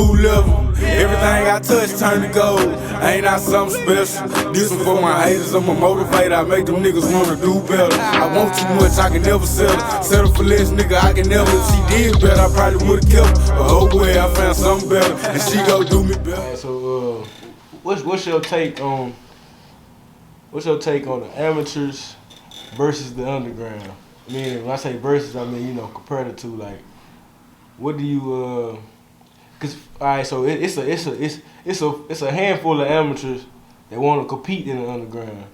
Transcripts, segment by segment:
new level. Everything I touch turn to gold. Ain't I something special? This one for my haters, I'm a motivator. I make them niggas wanna do better. I want too much, I can never settle. Settle for less, nigga, I can never. If she did better, I probably would've kept her. But oh boy, I found something better, and she gon' do me better. Right, so what's your take on the amateurs versus the underground? I mean, when I say versus, I mean, you know, compared the two. Like, what do you Cause alright, so it's a handful of amateurs that want to compete in the underground,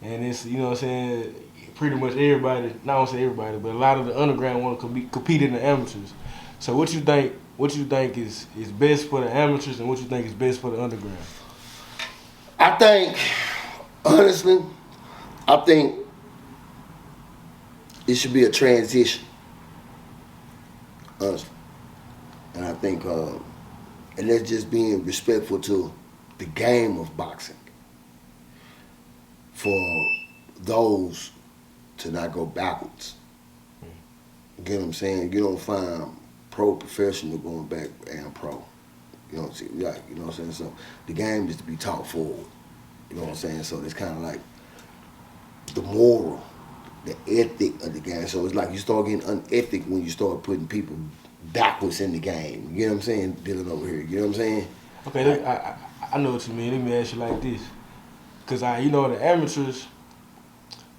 and it's, you know what I'm saying, pretty much everybody. Not gonna say everybody, but a lot of the underground want to compete in the amateurs. So what you think? What you think is best for the amateurs, and what you think is best for the underground? I think, honestly, it should be a transition. Honestly. And I think, and that's just being respectful to the game of boxing. For those to not go backwards. You get what I'm saying? You don't find pro-professional going back and pro. You know what I'm saying? Like, you know what I'm saying? So the game is to be taught forward. You know what I'm saying? So it's kind of like the moral, the ethic of the game. So it's like you start getting unethic when you start putting people backwards in the game. You know what I'm saying? Dealing over here. You know what I'm saying? Okay, I know what you mean. Let me ask you like this. Because you know, the amateurs,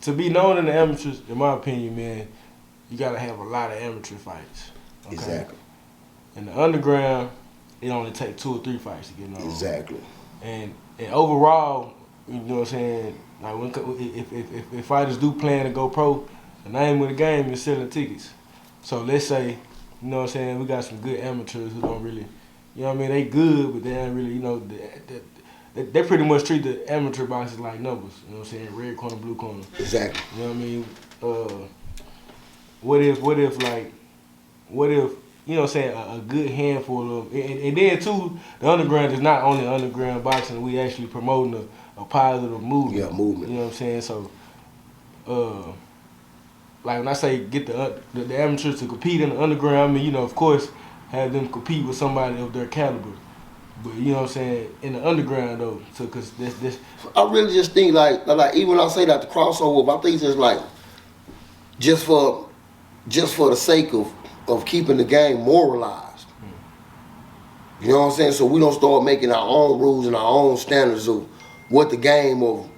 to be known in the amateurs, in my opinion, man, you got to have a lot of amateur fights. Okay? Exactly. In the underground, it only takes 2 or 3 fights to get known. Exactly. And overall, you know what I'm saying, like if fighters do plan to go pro, the name of the game is selling tickets. So let's say, you know what I'm saying, we got some good amateurs who don't really, you know what I mean, they good, but they don't really, you know, they pretty much treat the amateur boxers like numbers. You know what I'm saying, red corner, blue corner. Exactly. You know what I mean? What if, you know what I'm saying, a good handful of, and then too, the underground is not only underground boxing, we actually promoting a positive movement. Yeah, movement. You know what I'm saying? So, like when I say get the amateurs to compete in the underground, I mean, you know, of course, have them compete with somebody of their caliber. But you know what I'm saying, in the underground though, so cause this. I really just think like even when I say that the crossover, I think it's just like just for the sake of keeping the game moralized. You know what I'm saying? So we don't start making our own rules and our own standards of what the game of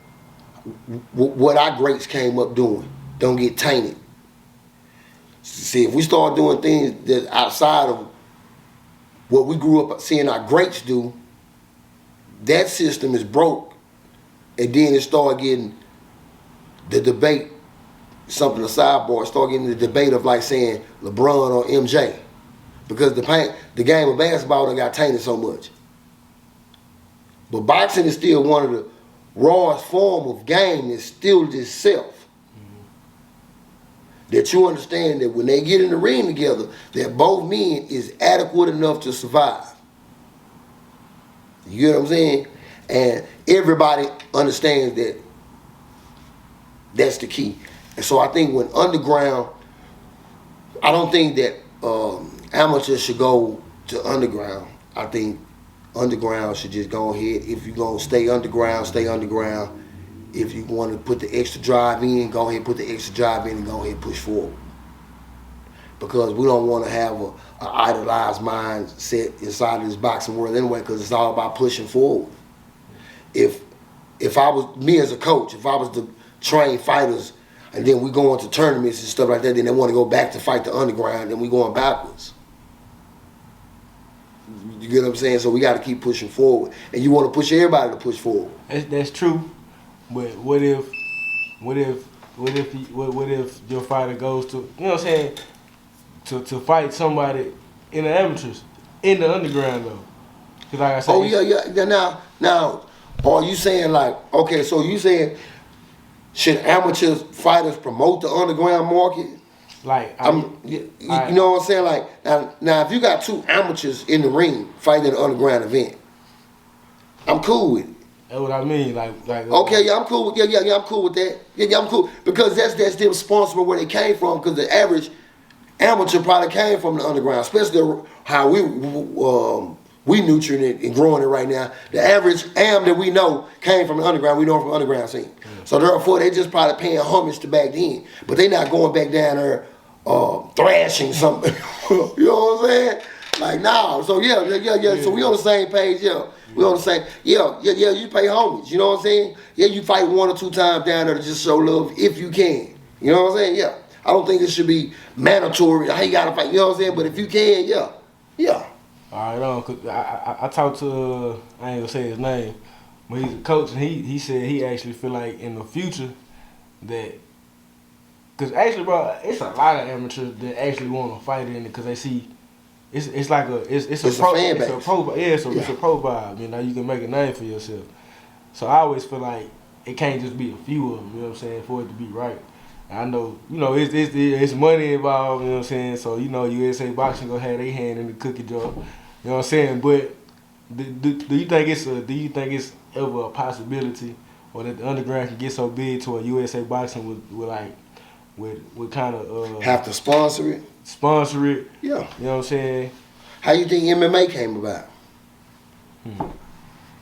what our greats came up doing don't get tainted. See, if we start doing things that outside of what we grew up seeing our greats do, that system is broke. And then it start getting the debate, something a sidebar, start getting the debate of like saying LeBron or MJ. Because the game of basketball done got tainted so much. But boxing is still one of the rawest form of game that's still just self. That you understand that when they get in the ring together, that both men is adequate enough to survive. You get what I'm saying? And everybody understands that that's the key. And so I think when underground, I don't think that amateurs should go to underground. I think underground should just go ahead. If you're going to stay underground, stay underground. If you want to put the extra drive in, go ahead and put the extra drive in and go ahead and push forward. Because we don't want to have an idolized mindset inside of this boxing world anyway, because it's all about pushing forward. If I was, me as a coach, if I was to train fighters and then we go into tournaments and stuff like that, then they want to go back to fight the underground, then we going backwards. You get what I'm saying? So we got to keep pushing forward. And you want to push everybody to push forward. That's true. But what if your fighter goes to, you know what I'm saying, to fight somebody in the amateurs, in the underground though? Cause like I said, oh yeah. Now, are you saying like, okay, so you saying should amateur fighters promote the underground market? Like, you know what I'm saying? Like now, if you got 2 amateurs in the ring fighting an underground event, I'm cool with it. That's what I mean, like. Okay, yeah, I'm cool with I'm cool with that. Yeah, I'm cool because that's them sponsoring where they came from. Because the average amateur probably came from the underground, especially how we We nurturing it and growing it right now. The average am that we know came from the underground. We know from the underground scene. So therefore, they just probably paying homage to back then. But they not going back down there thrashing something. You know what I'm saying? Like, nah. So yeah. So we on the same page, yeah. We on the same, yeah, you pay homage. You know what I'm saying? Yeah, you fight 1 or 2 times down there to just show love if you can. You know what I'm saying? Yeah. I don't think it should be mandatory. Hey, you gotta fight. You know what I'm saying? But if you can, yeah. All right, cause I talked to I ain't gonna say his name, but he's a coach, and he said he actually feel like in the future that, cause actually, bro, it's a lot of amateurs that actually want to fight in it because they see it's like it's a pro fan base. It's a pro it's a pro vibe. You know, you can make a name for yourself. So I always feel like it can't just be a few of them. You know what I'm saying? For it to be right. I know, it's money involved, you know what I'm saying? So, USA Boxing gonna have their hand in the cookie jar. You know what I'm saying? But do you think it's ever a possibility or that the underground can get so big to a USA Boxing would kind of have to sponsor it? Sponsor it. Yeah. You know what I'm saying? How you think MMA came about? You know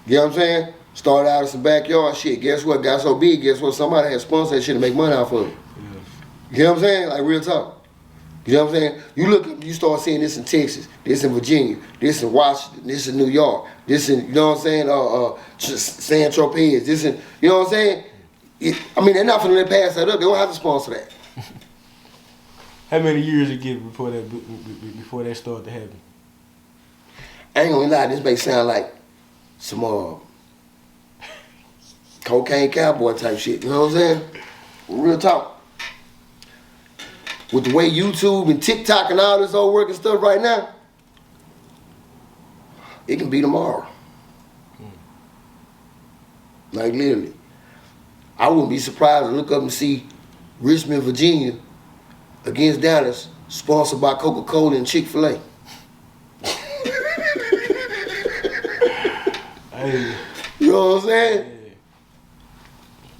what I'm saying? Started out as some backyard shit. Guess what? Got so big, guess what? Somebody had sponsored that shit to make money off of it. You know what I'm saying? Like real talk. You know what I'm saying? You look up, you start seeing this in Texas, this in Virginia, this in Washington, this in New York, this in, you know what I'm saying, San Tropez, this in, you know what I'm saying? They're not finna let pass that up. They don't have to sponsor that. How many years it get before that start to happen? I ain't gonna lie, this may sound like some cocaine cowboy type shit, you know what I'm saying? Real talk. With the way YouTube and TikTok and all this old working stuff right now, it can be tomorrow. Like literally. I wouldn't be surprised to look up and see Richmond, Virginia against Dallas, sponsored by Coca-Cola and Chick-fil-A. Hey. You know what I'm saying?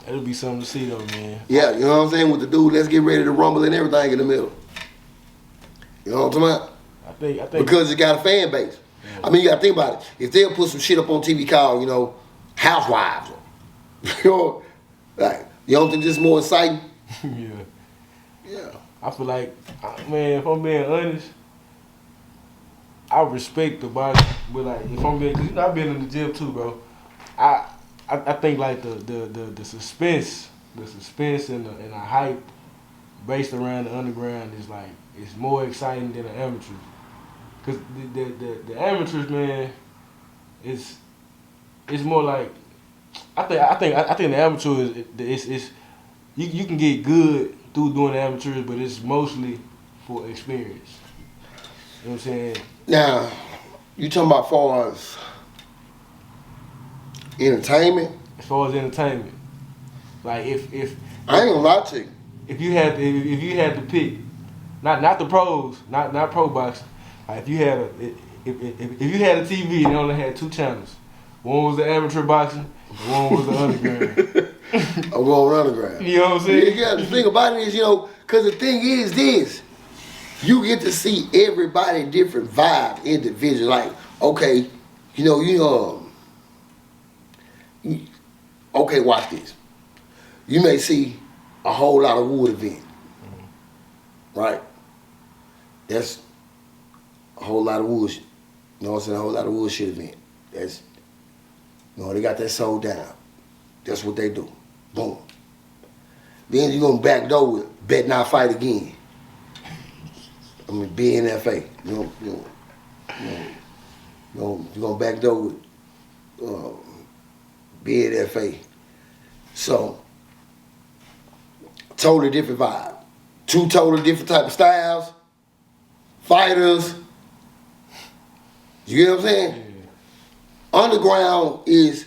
That'll be something to see though, man. Yeah, you know what I'm saying? With the dude, let's get ready to rumble and everything in the middle. You know what I'm talking about? I think because it got a fan base. Yeah. You gotta think about it. If they'll put some shit up on TV called, Housewives, like, you don't think this is more exciting? Yeah. I feel like, man, if I'm being honest, I respect the boxing, but like, if I'm being, cause I've been in the gym too, bro. I think like the suspense and the hype based around the underground is like it's more exciting than the amateurs. Cause the amateurs, man, it's more like I think the amateurs is you can get good through doing the amateurs, but it's mostly for experience. You know what I'm saying? Now, you talking about far as entertainment? As far as entertainment, like if I ain't gonna lie to you. If you had to pick, not the pros, not pro boxing. Like if you had a TV and only had 2 channels, one was the amateur boxing, and one was the underground. I'm going with underground. You know what I'm saying? Yeah, the thing about it is, because the thing is this, you get to see everybody different vibe individual. Like, okay, okay, watch this. You may see a whole lot of wood event, right? That's a whole lot of wood. You know what I'm saying? A whole lot of wood shit event. That's, they got that sold down. That's what they do. Boom. Then you're gonna backdoor with bet not fight again. BNFA. You're gonna backdoor with BNFA. So, totally different vibe. 2 totally different type of styles. Fighters. You get what I'm saying? Yeah. Underground is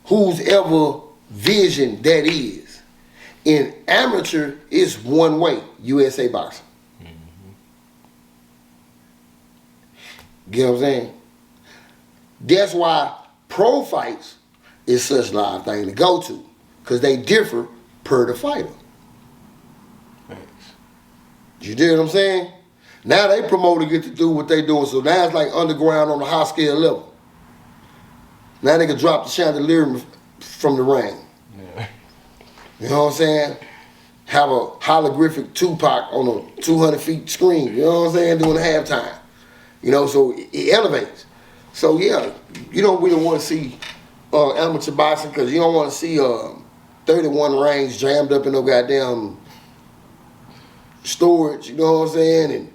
whose ever vision that is. In amateur, it's one way, USA Boxing. Get what I'm saying? That's why pro fights is such a live thing to go to. Because they differ per the fighter. Thanks. You dig what I'm saying? Now they promoters get to do what they doing, so now it's like underground on a high scale level. Now they can drop the chandelier from the ring. Yeah. You know what I'm saying? Have a holographic Tupac on a 200 feet screen. You know what I'm saying? Doing halftime. You know, so it elevates. So yeah, you don't really want to see amateur boxing because you don't want to see 31 rings jammed up in no goddamn storage. You know what I'm saying? And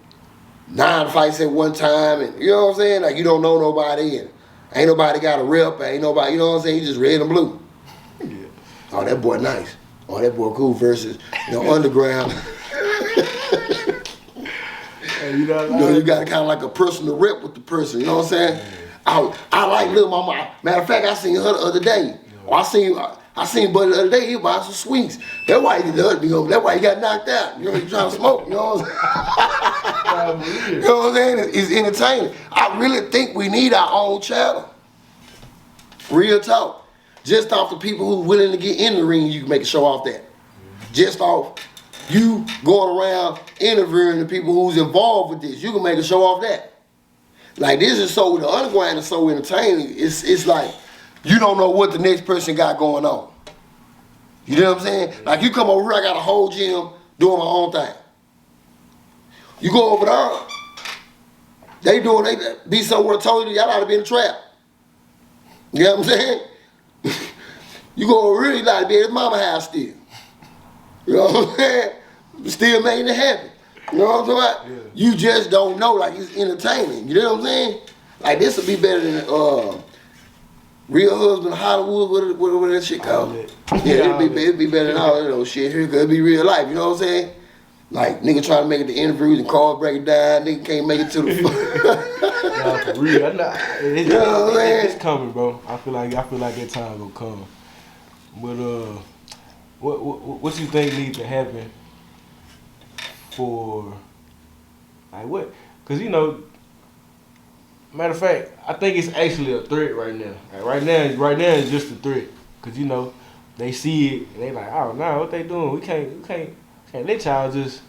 9 fights at one time, and you know what I'm saying? Like you don't know nobody, and ain't nobody got a rep, ain't nobody, you know what I'm saying? You just red and blue. Yeah. Oh, that boy nice. Oh, that boy cool versus, underground. Hey, you know, You got kind of like a personal rep with the person, you know what I'm saying? I like Lil Mama. Matter of fact, I seen her the other day. Or I seen Buddy the other day, he was buying some sweets. That's why he that's why he got knocked out. You know, he trying to smoke, you know what I'm saying? You know what I'm saying? It's entertaining. I really think we need our own channel. Real talk. Just off the people who willing to get in the ring, you can make a show off that. Just off you going around interviewing the people who's involved with this, you can make a show off that. Like this is so, the underground is so entertaining. It's like you don't know what the next person got going on. You know what I'm saying? Like you come over here, I got a whole gym doing my own thing. You go over there, they be somewhere totally, y'all ought to be in the trap. You know what I'm saying? You go over here, you ought to be at his mama house still. You know what I'm saying? Still making it happen. You know what I'm talking about? Yeah. You just don't know, like it's entertaining. You know what I'm saying? Like this would be better than Real Husband Hollywood, what that shit called? Yeah, it'd be better than all that old shit here, cause it'd be real life, you know what I'm saying? Like nigga trying to make it to interviews and calls break it down, nigga can't make it to the nah, for real. It's coming, bro. I feel like that time gonna come. But what you think needs to happen for like what? Cause matter of fact, I think it's actually a threat right now. Like right now it's just a threat. Cause they see it and they like, oh no, what they doing? We can't let y'all just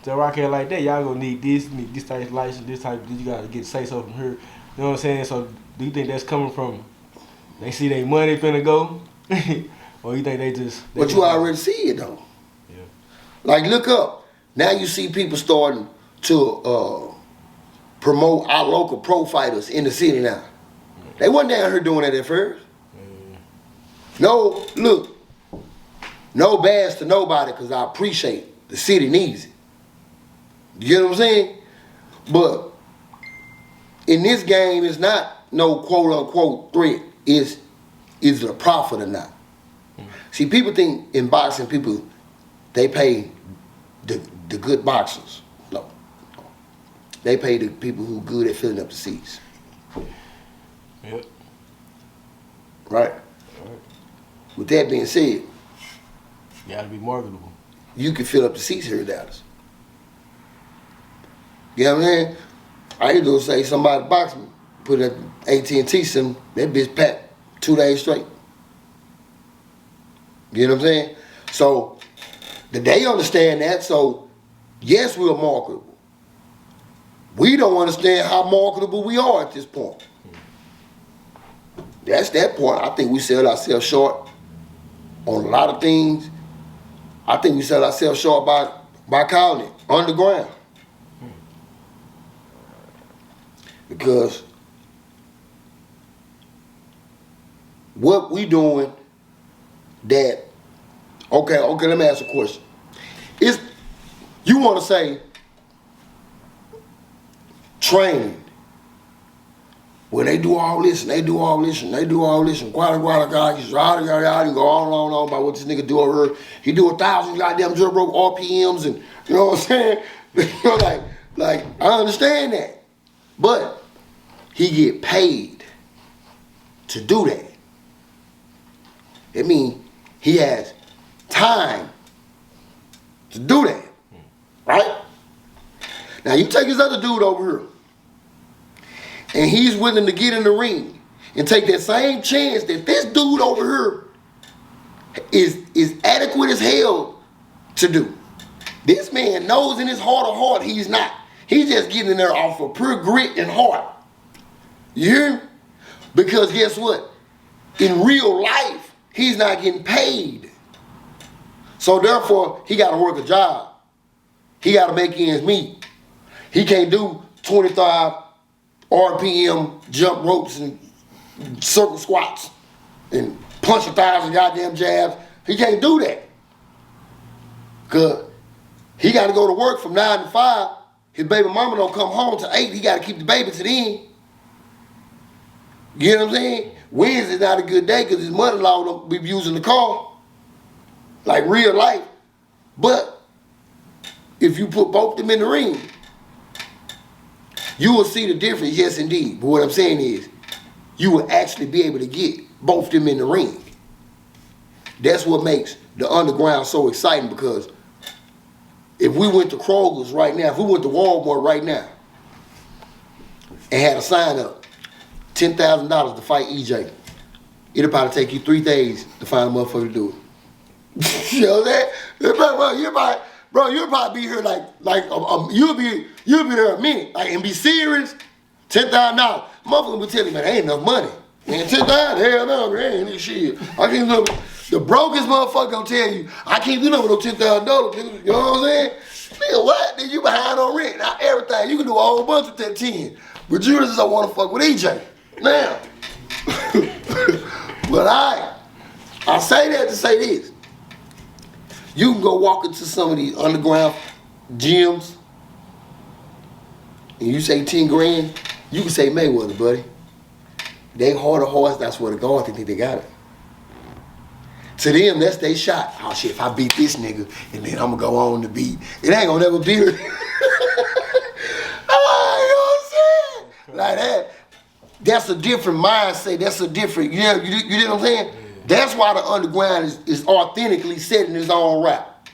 rock out like that. Y'all gonna need this type of license, this type. You gotta get say so from here. You know what I'm saying? So do you think that's coming from? They see their money finna go, or you think they just? But you already see it though. Yeah. Like look up now. You see people starting to promote our local pro fighters in the city now. They wasn't down here doing that at first. No, look, no bads to nobody because I appreciate the city needs it. You get what I'm saying? But in this game, it's not no quote unquote threat. Is it a profit or not? See, people think in boxing, they pay the good boxers. No. They pay the people who good at filling up the seats. Yep. Right? With that being said, you gotta be marketable. You can fill up the seats here in Dallas. You know what I'm saying? I used to say somebody box me, put at AT&T sim, that bitch packed 2 days straight. You know what I'm saying? So they understand that. So yes, we're marketable. We don't understand how marketable we are at this point. That's that point. I think we sell ourselves short on a lot of things. I think we sell ourselves short by calling it underground. Because what we doing that, okay, let me ask a question. You want to say training, well, they do all this and they do all this and they do all this and guada, you go on about what this nigga do over here. He do 1,000 goddamn drill rope RPMs and you know what I'm saying? like I understand that, but he get paid to do that. It means he has time to do that, right? Now you take this other dude over here, and he's willing to get in the ring and take that same chance that this dude over here is adequate as hell to do. This man knows in his heart of heart he's not. He's just getting in there off of pure grit and heart. You hear me? Because guess what? In real life, he's not getting paid. So therefore, he got to work a job. He got to make ends meet. He can't do 25 RPM jump ropes and circle squats and punch 1,000 goddamn jabs. He can't do that. Because he got to go to work from 9 to 5. His baby mama don't come home till 8. He got to keep the baby to the end. You know what I'm saying? Wednesday's not a good day because his mother-in-law don't be using the car. Like real life. But if you put both of them in the ring, you will see the difference, yes indeed. But what I'm saying is, you will actually be able to get both of them in the ring. That's what makes the underground so exciting, because if we went to Kroger's right now, if we went to Walmart right now and had a sign up, $10,000 to fight EJ, it'll probably take you 3 days to find a motherfucker to do it. You know what I'm saying? Bro, you'll probably be here you'll be there a minute, like, and be serious. $10,000. Motherfucker be telling me, man, ain't enough money. Man, $10,000, hell no, man, ain't this shit. I can't do the brokest motherfucker gonna tell you, I can't do nothing with no $10,000, nigga. You know what I'm saying? Nigga, what? Nigga, you behind on rent. Now everything. You can do a whole bunch with that 10. But you just don't wanna fuck with EJ. Now. But I say that to say this. You can go walk into some of these underground gyms and you say 10 grand, you can say Mayweather, buddy. They hard a horse, that's where the God they think they got it. To them, that's their shot. Oh shit, if I beat this nigga and then I'm gonna go on to beat, it ain't gonna never beat her. Oh, you know what I'm saying? Like that. That's a different mindset. That's a different, you know what I'm saying? Yeah. That's why the underground is authentically setting its own rap.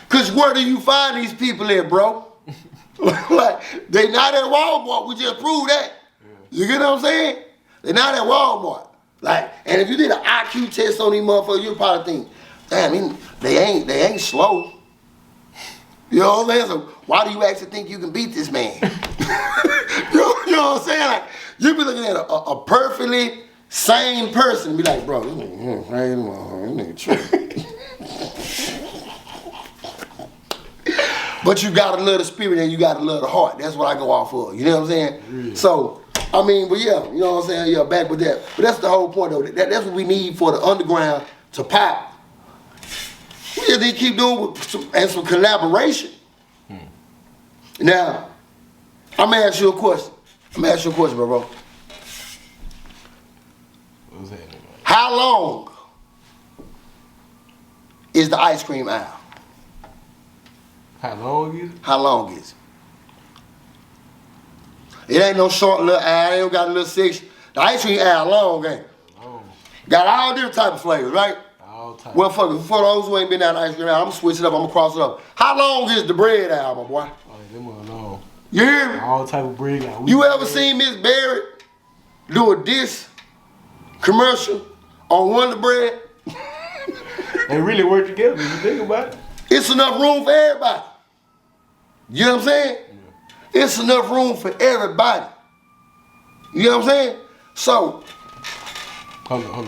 Cause where do you find these people at, bro? Like, they not at Walmart, we just proved that. Yeah. You get what I'm saying? They not at Walmart. Like, and if you did an IQ test on these motherfuckers, you'd probably think, damn, they ain't slow. You know what I'm saying? So why do you actually think you can beat this man? You know what I'm saying? Like, you be looking at a perfectly sane person and be like, bro, this nigga tripping. But you gotta love the spirit and you gotta love the heart. That's what I go off of. You know what I'm saying? Really? So, I mean, but yeah, you know what I'm saying? Yeah, back with that. But that's the whole point, though. That's what we need for the underground to pop. We just need to keep doing some collaboration. Now, I'm gonna ask you a question. Bro. What's happening? How long is the ice cream aisle? How long is it? How long is it? It ain't no short little aisle. It ain't got a little section. The ice cream aisle long, ain't it? Long. Got all different type of flavors, right? All types. Well, for those who ain't been down the ice cream aisle, I'm gonna switch it up. I'm gonna cross it up. How long is the bread aisle, my boy? Oh, them are long. You hear me? All type of bread. Like You ever seen Miss Barrett do a dish commercial on Wonder Bread? They really work together. You think about it. It's enough room for everybody. You know what I'm saying? Yeah. It's enough room for everybody. You know what I'm saying? So. Hold on.